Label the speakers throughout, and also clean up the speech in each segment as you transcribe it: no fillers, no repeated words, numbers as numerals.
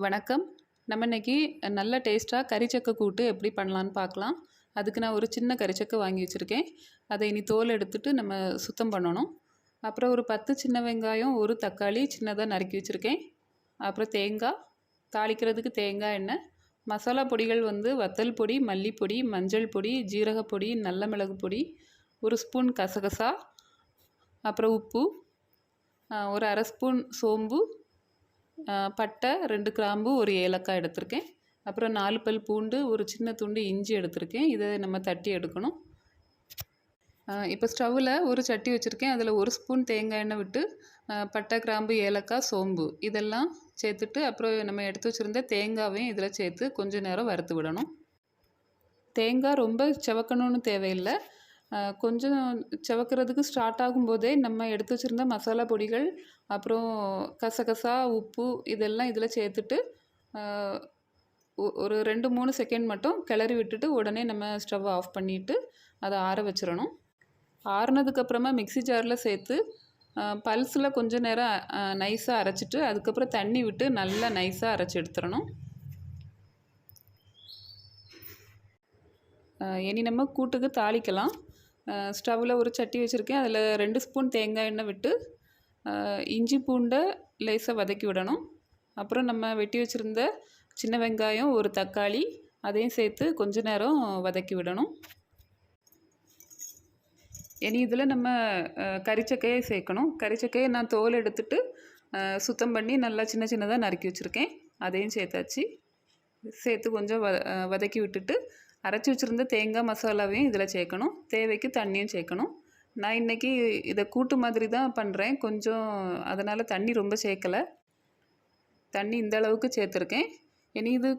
Speaker 1: வணக்கம். நம்ம இன்னைக்கு நல்ல டேஸ்ட்டாக கறிச்சக்க கூட்டு எப்படி பண்ணலான்னு பார்க்கலாம். அதுக்கு நான் ஒரு சின்ன கறிச்சக்க வாங்கி வச்சுருக்கேன். அதை இனி தோல் எடுத்துட்டு நம்ம சுத்தம் பண்ணணும். அப்புறம் ஒரு 10 சின்ன வெங்காயம், ஒரு தக்காளி சின்னதாக நறுக்கி வச்சுருக்கேன். அப்புறம் தேங்காய், தாளிக்கிறதுக்கு தேங்காய் எண்ணெய், மசாலா பொடிகள் வந்து வத்தல் பொடி, மல்லிப்பொடி, மஞ்சள் பொடி, ஜீரகப்பொடி, நல்ல மிளகு பொடி, ஒரு ஸ்பூன் கசகசா, அப்புறம் உப்பு, ஒரு அரை ஸ்பூன் சோம்பு, பட்டை, 2 கிராம்பு, ஒரு ஏலக்காய் எடுத்திருக்கேன். அப்புறம் 4 பல் பூண்டு, ஒரு சின்ன துண்டு இஞ்சி எடுத்திருக்கேன். இதை நம்ம தட்டி எடுக்கணும். இப்போ ஸ்டவ்வில் ஒரு சட்டி வச்சுருக்கேன். அதில் 1 ஸ்பூன் தேங்காய் எண்ணெய் விட்டு பட்டை, கிராம்பு, ஏலக்காய், சோம்பு இதெல்லாம் சேர்த்துட்டு அப்புறம் நம்ம எடுத்து வச்சுருந்த தேங்காவையும் இதில் சேர்த்து கொஞ்சம் நேரம் வறுத்து விடணும். தேங்காய் ரொம்ப செவக்கணும்னு தேவையில்லை. கொஞ்சம் செவக்கிறதுக்கு ஸ்டார்ட் ஆகும்போதே நம்ம எடுத்து வச்சுருந்த மசாலா பொடிகள், அப்புறம் கசகசா, உப்பு இதெல்லாம் இதில் சேர்த்துட்டு ஒரு 2-3 செகண்ட் மட்டும் கிளறி விட்டுட்டு உடனே நம்ம ஸ்டவ் ஆஃப் பண்ணிவிட்டு அதை ஆற வச்சிடணும். ஆறுனதுக்கப்புறமா மிக்ஸி ஜாரில் சேர்த்து பல்ஸில் கொஞ்சம் நேரம் நைஸாக அரைச்சிட்டு அதுக்கப்புறம் தண்ணி விட்டு நல்லா நைஸாக அரைச்சி எடுத்துடணும். இனி நம்ம கூட்டுக்கு தாளிக்கலாம். ஸ்டவ்வில் ஒரு சட்டி வச்சுருக்கேன். அதில் 2 ஸ்பூன் தேங்காய் எண்ணெய் விட்டு இஞ்சி பூண்டை லேசாக வதக்கி விடணும். அப்புறம் நம்ம வெட்டி வச்சுருந்த சின்ன வெங்காயம், ஒரு தக்காளி அதையும் சேர்த்து கொஞ்ச நேரம் வதக்கி விடணும். இனி இதில் நம்ம கறிச்சக்கையை சேர்க்கணும். கறிச்சக்கையை நான் தோல் எடுத்துட்டு சுத்தம் பண்ணி நல்லா சின்ன சின்னதாக நறுக்கி வச்சுருக்கேன். அதையும் சேர்த்தாச்சு. சேர்த்து கொஞ்சம் வதக்கி விட்டுட்டு அரைச்சி வச்சுருந்த தேங்காய் மசாலாவையும் இதில் சேர்க்கணும். தேவைக்கு தண்ணியும் சேர்க்கணும். நான் இன்றைக்கி இதை கூட்டு மாதிரி தான் பண்ணுறேன். கொஞ்சம் அதனால் தண்ணி ரொம்ப சேர்க்கலை. தண்ணி இந்த அளவுக்கு சேர்த்துருக்கேன். இனி இது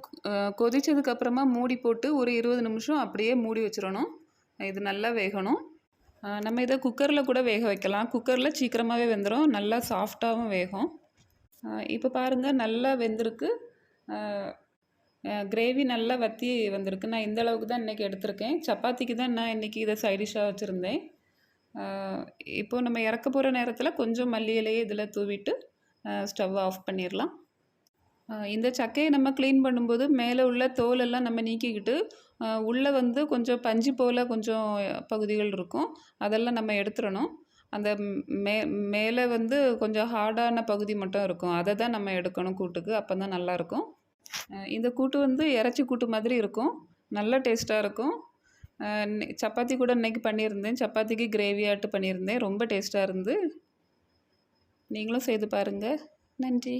Speaker 1: கொதித்ததுக்கப்புறமா மூடி போட்டு ஒரு 20 நிமிஷம் அப்படியே மூடி வச்சிடணும். இது நல்லா வேகணும். நம்ம இதை குக்கரில் கூட வேக வைக்கலாம். குக்கரில் சீக்கிரமாகவே வெந்துடும். நல்லா சாஃப்டாகவும் வேகும். இப்போ பாருங்கள், நல்லா வெந்திருக்கு. கிரேவி நல்லா வற்றி வந்திருக்கு. நான் இந்த அளவுக்கு தான் இன்றைக்கி எடுத்திருக்கேன். சப்பாத்திக்கு தான் நான் இன்றைக்கி இதை சைடிஷாக வச்சுருந்தேன். இப்போது நம்ம இறக்க போகிற நேரத்தில் கொஞ்சம் மல்லி இலையை இதில் தூவிட்டு ஸ்டவ் ஆஃப் பண்ணிடலாம். இந்த சக்கையை நம்ம க்ளீன் பண்ணும்போது மேலே உள்ள தோலெல்லாம் நம்ம நீக்கிக்கிட்டு உள்ளே வந்து கொஞ்சம் பஞ்சு போல் கொஞ்சம் பகுதிகள் இருக்கும். அதெல்லாம் நம்ம எடுத்துடணும். அந்த மேலே வந்து கொஞ்சம் ஹார்டான பகுதி மட்டும் இருக்கும். அதை தான் நம்ம எடுக்கணும் கூட்டுக்கு. அப்போ தான் நல்லாயிருக்கும். இந்த கூட்டு வந்து இறைச்சி கூட்டு மாதிரி இருக்கும். நல்ல டேஸ்ட்டாக இருக்கும். சப்பாத்தி கூட இன்றைக்கி பண்ணியிருந்தேன். சப்பாத்திக்கு கிரேவியாட்டு பண்ணியிருந்தேன். ரொம்ப டேஸ்ட்டாக இருந்து. நீங்களும் செய்து பாருங்கள். நன்றி.